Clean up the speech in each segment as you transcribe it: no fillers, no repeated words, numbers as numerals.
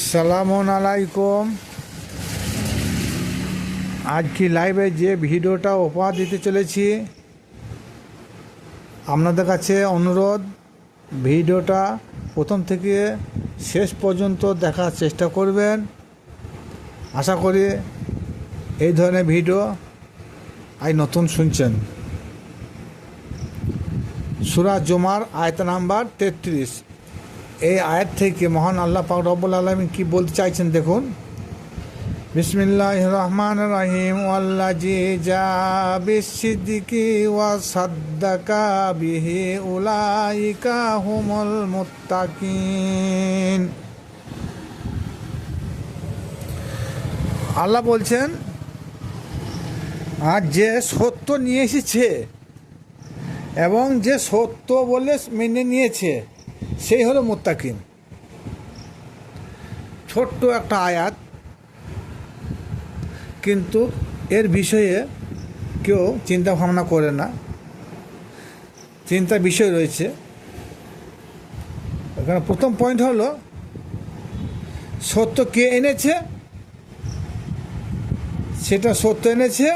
আসসালামু আলাইকুম। আজকে লাইভে যে ভিডিওটা উপহার দিতে চলেছি, আপনাদের কাছে অনুরোধ, ভিডিওটা প্রথম থেকে শেষ পর্যন্ত দেখার চেষ্টা করবেন। আশা করি এই ধরনের ভিডিও আজ নতুন শুনছেন। সূরা জুমার আয়াত নাম্বার 33। এই আয়াত থেকে মহান আল্লাহ পাক রব্বুল আলামিন কি বলতে চাইছেন দেখুন। বিসমিল্লাহির রহমানির রহিম। ওয়াল্লাযী জাআ বিস-সিদকি ওয়া সাদ্দাকা বিহি উলাইকা হুমুল মুত্তাকিন। আল্লাহ বলছেন, আর যে সত্য নিয়ে এসেছে এবং যে সত্য বলে মেনে নিয়েছে সেই হলো মুত্তাকিন। ছোট্ট একটা আয়াত, কিন্তু এর বিষয়ে কেউ চিন্তা ভাবনা করে না। চিন্তার বিষয় রয়েছে এখানে। প্রথম পয়েন্ট হলো সত্য কে এনেছে। সেটা সত্য এনেছে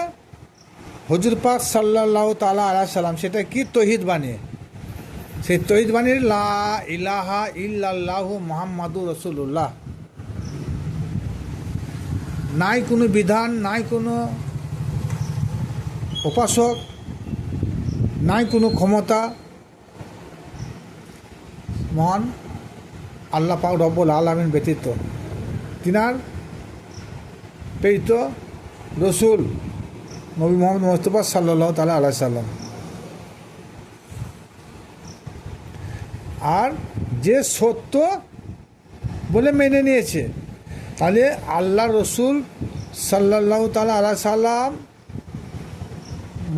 হুজুর পাক সাল্লাল্লাহু তাআলা আলাইহি সাল্লাম। সেটা কি? তৌহিদ বাণী। সেই তৌহিদ বাণীর লা ইলাহা ইল্লাল্লাহু মুহাম্মাদুর রাসূলুল্লাহ। নাই কোনো বিধান, নাই কোনো উপাসক, নাই কোনো ক্ষমতা মহান আল্লাহ পাক রব্বুল আলামিন ব্যতীত। তিনার প্রেরিত রসুল নবী মুহাম্মদ মুস্তাফা সাল্লাল্লাহু তাআলা আলাইহি সাল্লাম। আর যে সত্য বলে মেনে নিয়েছে, তাহলে আল্লাহ রসুল সাল্লাল্লাহু তাআলা আলাইহি সাল্লাম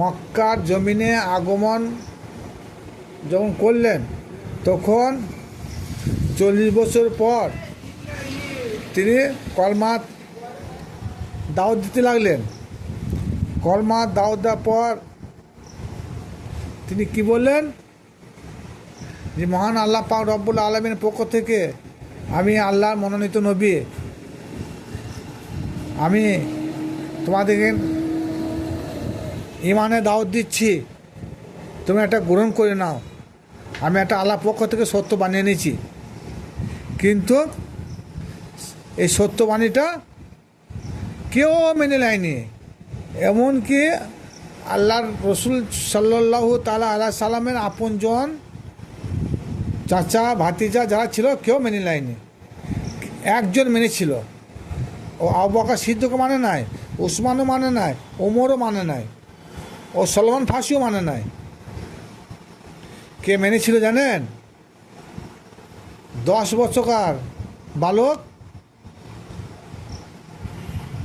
মক্কার জমিনে আগমন যখন করলেন, তখন 40 বছর পর তিনি কলমাত দাওয়াত দিতে লাগলেন। কলমাত দাওয়াত দেওয়ার পর তিনি কি বললেন? যে মহান আল্লাহ পাক রব্বুল আলামিনের পক্ষ থেকে আমি আল্লাহর মনোনীত নবী, আমি তোমাদেরকে ইমানে দাওয়াত দিচ্ছি, তুমি একটা গ্রহণ করে নাও। আমি একটা আল্লাহর পক্ষ থেকে সত্য বানিয়ে নিয়েছি। কিন্তু এই সত্যবাণীটা কেউ মেনে নেয়নি। এমনকি আল্লাহর রসুল সাল্লাল্লাহু তাআলা আলাইহি সাল্লামের আপনজন, চাচা, ভাতিজা যারা ছিল, কেউ মেনে নেয়নি। একজন মেনেছিল। ও আবু বকর সিদ্দিকও মানে নাই, উসমানও মানে নাই, ওমরও মানে নাই, ও সলমান ফার্সিও মানে নাই। কে মেনেছিল জানেন? 10 বছরকার বালক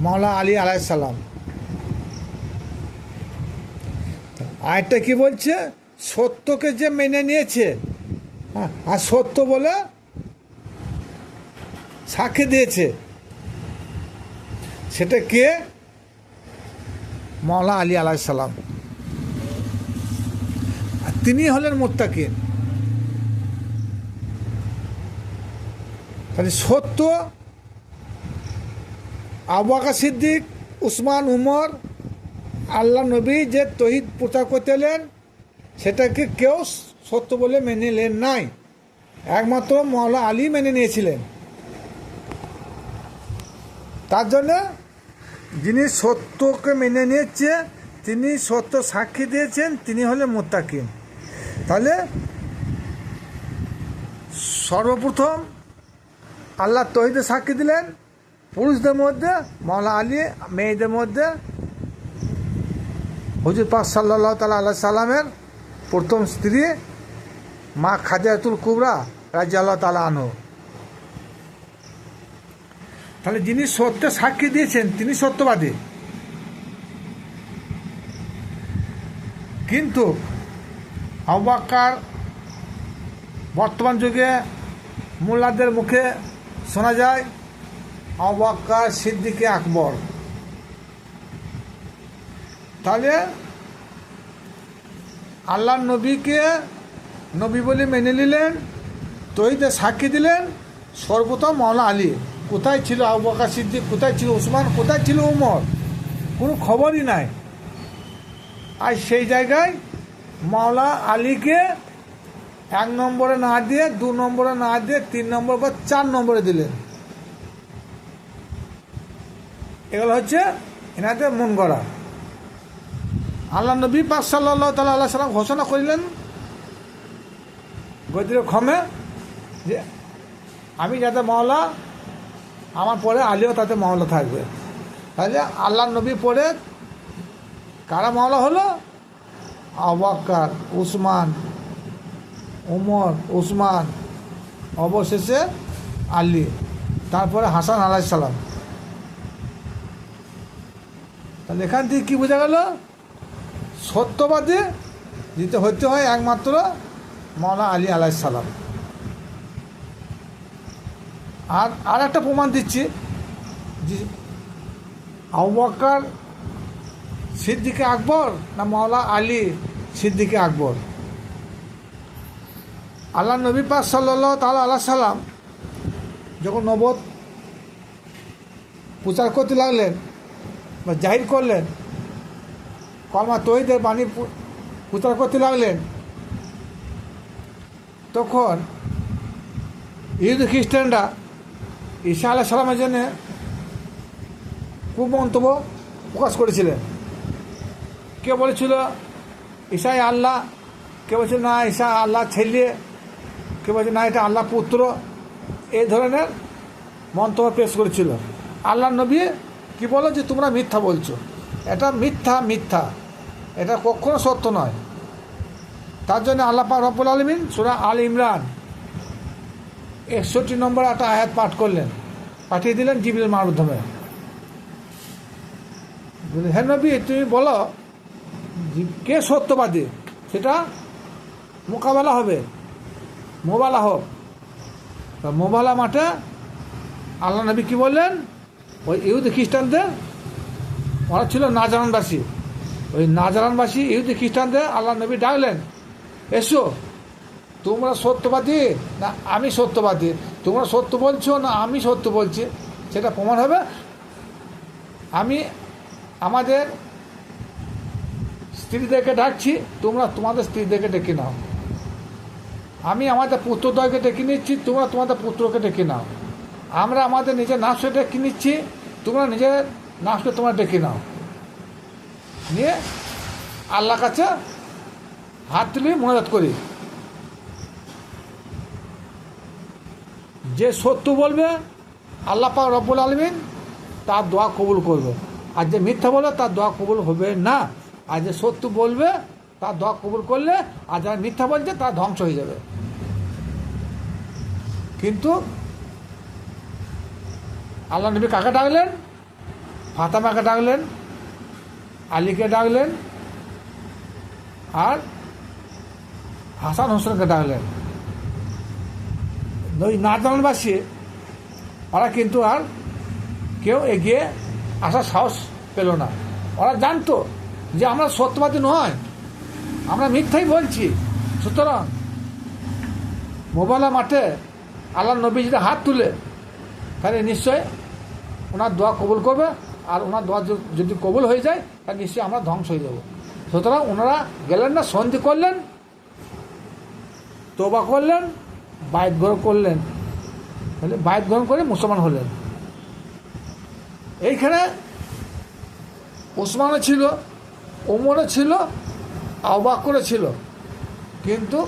মাওলানা আলী আলাইহিস সালাম। আরেকটা কি বলছে? সত্যকে যে মেনে নিয়েছে, আর সত্য বলে সাক্ষী দিয়েছে, সেটা কে? মাওলানা আলী আলাইহিস সালাম। তিনি হলেন মুত্তাকিন। তাহলে সত্য আবু বকর সিদ্দিক, উসমান, উমর, আল্লাহ নবী যে তৌহিদ প্রচার করতে এলেন, সেটাকে কেউ সত্য বলে মেনে নিলেন নাই। একমাত্র মাওলানা আলী মেনে নিয়েছিলেন। তার জন্য যিনি সত্যকে মেনে নিয়েছে, তিনি সত্য সাক্ষী দিয়েছেন, তিনি হলেন মুত্তাকিন। তাহলে সর্বপ্রথম আল্লাহ তৌহিদে সাক্ষী দিলেন পুরুষদের মধ্যে মাওলানা আলী, মেয়েদের মধ্যে হুজুর পাক সাল্লাল্লাহু তাআলা আলাইহি সাল্লামের প্রথম স্ত্রী মা খাদিজাতুল কুবরা রাদিয়াল্লাহু তাআলা আনহু। তাহলে যিনি সত্যে সাক্ষী দিয়েছেন তিনি সত্যবাদী। কিন্তু আবু বকর, বর্তমান যুগে মোল্লাদের মুখে শোনা যায় আবু বকর সিদ্দিকে আকবর। তাহলে আল্লাহর নবীকে নবী বলে মেনে নিলেন, তৌহিদে সাক্ষী দিলেন সর্বপ্রথম মাওলানা আলী। কোথায় ছিল আবু বকর সিদ্দিক, কোথায় ছিল ওসমান, কোথায় ছিল উমর, কোনো খবরই নাই। আর সেই জায়গায় মাওলা আলীকে 1 নম্বরে না দিয়ে, 2 নম্বরে না দিয়ে 3 নম্বর বা 4 নম্বরে দিলেন। এগুলো হচ্ছে এনাদের মন গড়া। আল্লাহ নবী পাক সাল্লাল্লাহু তাআলা আলাইহি সাল্লাম ঘোষণা করিলেন গদির ক্ষমে যে আমি যাতে মাওলা, আমার পরে আলীও তাতে মাওলা থাকবে। তাহলে আল্লাহ নবী পরে কারা মাওলা হলো? আবু বকর, উসমান, ওমর, উসমান, অবশেষে আলী, তারপরে হাসান আলাইহিস সালাম। তাহলে এখান থেকে কী বোঝা গেল? সত্যবাদী দিতে হতে হয় একমাত্র মাওলানা আলী আলাইহিস সালাম। আর একটা প্রমাণ দিচ্ছি যে আবু বকর সিদ্দিকে আকবর না মাওলানা আলী সিদ্দিকে আকবর। আল্লাহ নবী পাক সাল্লাল্লাহু তাআলা আলাইহি সাল্লাম যখন নবুয়ত প্রচার করতে লাগলেন বা জাহির করলেন, কলমা তৌহিদের বাণী প্রচার করতে লাগলেন, তখন ইহুদি খ্রিস্টানরা ঈসা আলাইহিস সালামের জন্য কুমন্তব্য প্রকাশ করেছিলেন। কেউ বলেছিল ঈসাই আল্লাহ, কেউ বলছিল না ঈসা আল্লাহ ছেলে, কেউ বলছে না এটা আল্লাহ পুত্র। এই ধরনের মন্তব্য পেশ করেছিল। আল্লাহ নবী কি বলো যে তোমরা মিথ্যা বলছো, এটা মিথ্যা, মিথ্যা, এটা কখনো সত্য নয়। তার জন্য আল্লাহ পাক রব্বুল আলামিন সূরা আল ইমরান 61 নম্বর একটা আয়াত পাঠ করলেন, পাঠিয়ে দিলেন জিবরিলের মাধ্যমে। হে নবী, তুমি বলো কে সত্যবাদী, সেটা মোকাবেলা হবে, মোবালা হোক। মোবালা মাঠে আল্লাহ নবী কী বললেন? ওই ইহুদি খ্রিস্টানদের, ওরা ছিল নাজারানবাসী, ওই নাজারানবাসী ইহুদি খ্রিস্টানদের আল্লাহ নবী ডাকলেন, এসো, তোমরা সত্যবাদী না আমি সত্যবাদী, তোমরা সত্য বলছো না আমি সত্য বলছি, সেটা প্রমাণ হবে। আমি আমাদের স্ত্রীদেরকে ডাকছি, তোমরা তোমাদের স্ত্রীদেরকে ডেকে নাও। আমি আমাদের পুত্রদ্বয়কে ডেকে নিচ্ছি, তোমরা তোমাদের পুত্রকে ডেকে নাও। আমরা আমাদের নিজের নাফসকে ডেকে নিচ্ছি, তোমরা নিজের নাফসকে তোমরা ডেকে নাও। নিয়ে আল্লাহর কাছে হাত তুলে মোনাজাত করি। যে সত্য বলবে আল্লাহ পাক রব্বুল আলামিন তার দোয়া কবুল করবে, আর যে মিথ্যা বলবে তার দোয়া কবুল হবে না। আর যে সত্য বলবে তার দোয়া কবুল করলে, আর যারা মিথ্যা বলছে তার ধ্বংস হয়ে যাবে। কিন্তু আল্লাহ নবী কাকে ডাকলেন? ফাতেমাকে ডাকলেন, আলীকে ডাকলেন, আর হাসান হোসেনকে ডাকলেন। ওই নাজারানবাসী ওরা কিন্তু আর কেউ এগিয়ে আসার সাহস পেল না। ওরা জানতো যে আমরা সত্যবাদী নয়, আমরা মিথ্যাই বলছি। সুতরাং মোবালা মাঠে আল্লাহ নবী যদি হাত তুলে, তাহলে নিশ্চয় ওনার দোয়া কবুল করবে, আর ওনার দোয়া যদি কবুল হয়ে যায় তাহলে নিশ্চয়ই আমরা ধ্বংস হয়ে যাব। সুতরাং ওনারা গেলেন না, সন্ধি করলেন, তওবা করলেন, বায়াত গ্রহণ করলেন, তাহলে বায়াত গ্রহণ করে মুসলমান হলেন। এইখানে ওসমানও ছিল, ওমরও ছিল, আবু বকরও ছিল, কিন্তু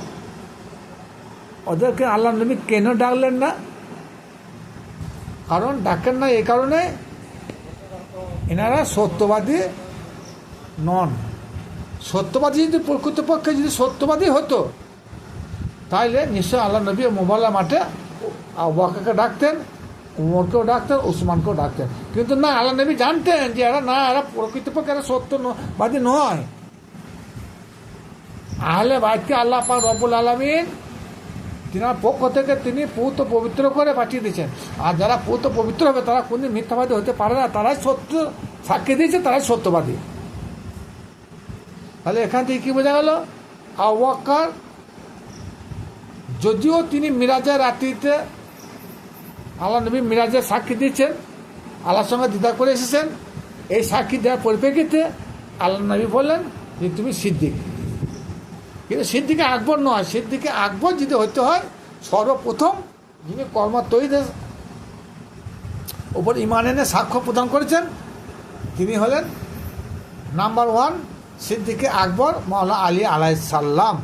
ওদেরকে আল্লাহ নবী কেন ডাকলেন না? কারণ ডাকেন না এই কারণে এনারা সত্যবাদী নন। সত্যবাদী যদি প্রকৃতপক্ষে যদি সত্যবাদী হতো, তাহলে নিশ্চয় আল্লাহ নবী মোবাল্লা মাঠে আবু বকরকে ডাকতেন, উমরকেও ডাকতেন, উসমানকেও ডাকতেন। কিন্তু না, আল্লাহ নবী জানতেন যে এরা প্রকৃতপক্ষে এরা সত্যবাদী নয়। আহলে বাইতকে আল্লাহ পাক রব্বুল আলামিন তিনার পক্ষ থেকে তিনি পূত পবিত্র করে পাঠিয়ে দিয়েছেন। আর যারা পূত পবিত্র হবে তারা কোনদিন মিথ্যাবাদী হতে পারে না, তারাই সত্য সাক্ষী দিয়েছে, তারাই সত্যবাদী। তাহলে এখান থেকে কী বোঝা গেল? আবু বকর যদিও তিনি মিরাজের রাত্রিতে আল্লাহ নবী মিরাজের সাক্ষী দিচ্ছেন, আল্লাহর সঙ্গে দিদার করে এসেছেন। এই সাক্ষী দেওয়ার পরিপ্রেক্ষিতে আল্লাহ নবী বললেন যে তুমি সিদ্দিক। কিন্তু সিদ্দিকে আকবর নয়, সিদ্দিকে আকবর যদি হতে হয় সর্বপ্রথম যিনি কর্মা তৈরিদের ওপর ইমান এনে সাক্ষ্য প্রদান করেছেন তিনি হলেন নাম্বার 1 সিদ্দিকে আকবর মাওলানা আলী আলাইহিস সালাম।